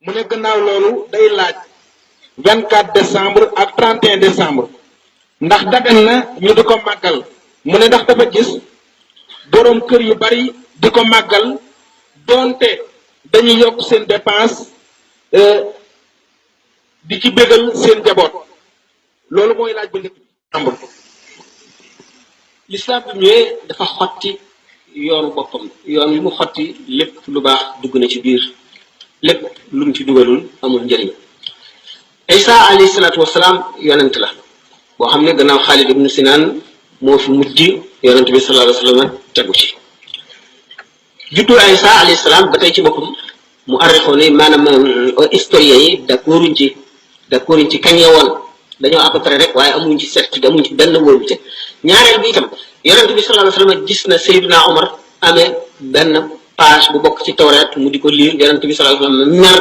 mu ne gannaaw loolu day laaj 24 décembre ak 31 décembre ndax dagan na ñu di ko màggal mu ne ndax dafa gis boroom kër yu bari di ko màggal doonte dañuy yokk seen dépense di ci bégal seen jaboot loolu mooy laaj bu njëkk bi. l'islam bi ñëwee dafa xotti yoonu boppam yoon wi mu xotti lépp lu baax dugg na ci biir lépp lu mu ci dugalul amul njëriñ. Isa alayhi salaatu wasalaam yonent la boo xam ne gannaaw Xaalid ibnu Sinaan moo fi mujj yonent bi sallallahu alayhi wa sallam tegu ci juddu Isa alayhi salaam ba tey ci boppam mu arrixoo ne maanaam historiens yi d'accorduñ ci kañ la woon dañoo à peu près rek waaye amuñ ci certitude amuñ ci benn wóolute. ñaareel bi itam yonent bi sallallahu alayhi wa sallam gis na Seydina Omar amee benn page bu bokk ci Tawreet mu di ko liir yonent bi sallallahu alayhi wa sallam mer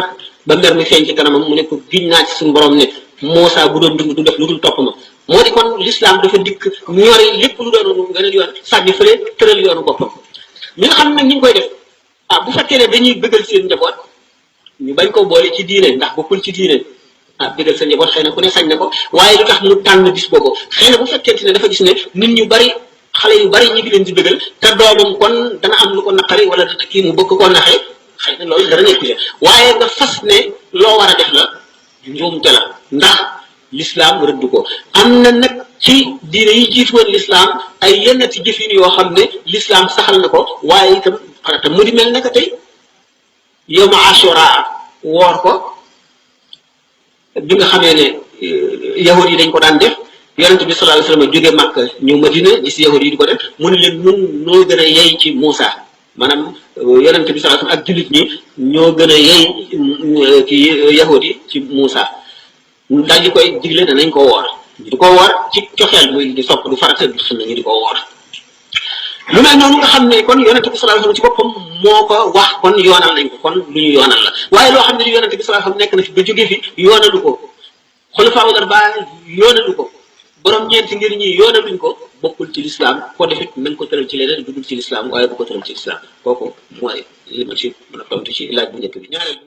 ba mer mi feeñ ci kanamam mu ne ko giñ naa ci suñu borom ne Muusaa bu doon dund du def lu dul topp ma. moo di kon l'islam dafa dikk ñori lépp lu doon gën a yoon sànni fële tëral yoonu boppam ñi nga xam ne nag ñu ngi koy def bu fekkee ne dañuy bëggal seen njaboot ñu bañ ko boole ci diine ndax bokkul ci diine bëggal seen njaboot xëy na ku ne sañ na ko waaye lu tax mu tànn bis boobu xëy na bu fekkente ne dafa gis ne nit ñu bari xale yu bari ñi ngi leen di bëggal te doomam kon dana am lu ko naqari wala dana kii mu bëgg koo naxee xëy na loolu dara nekku ci waaye nga fas ne loo war a def la njuumte la ndax l'islam rëdd ko. am na nag ci diine yi jiitu woon l'islam ay yenn ci jëfin yoo xam ne l'islam saxal na ko waaye itam farata mu di mel naka tey yow ma ashura woor ko bi nga xamee ne yahud yi dañ ko daan def yonent bi sallallahu alayhi wasallam jóge Makka ñëw Madina gis yahud yi di ko def mu ne leen nun noo gën a yey ci Muusa maanaam yonent bi sallallahu alayhi wasallam ak jullit ñi ñoo gën a yey ci yahud yi ci Muusa daal di koy digle ne nañ ko woor di ko woor ci cofeel muy di sopp du farata du xam ne ñu di ko woor lu mel noonu nga xam ne kon yonent bi sallallahu alayhi wasallam ci boppam moo ko wax kon yoonal nañ ko kon lu ñu yoonal la waaye loo xam ne yonent bi sallallahu alayhi wasallam nekk na fi ba jóge fi yoonalu ko xulafaa al-arbaa yoonalu ko borom ñeenti ngir ñi yoonaluñ ko bokkul ci l'islam ko defit nañ ko tëral ci leneen dugul ci l'islam waaye bu ko tëral ci l'islam kooku mooy li ma ci mën a tontu ci laaj bu njëkk bi ñaareel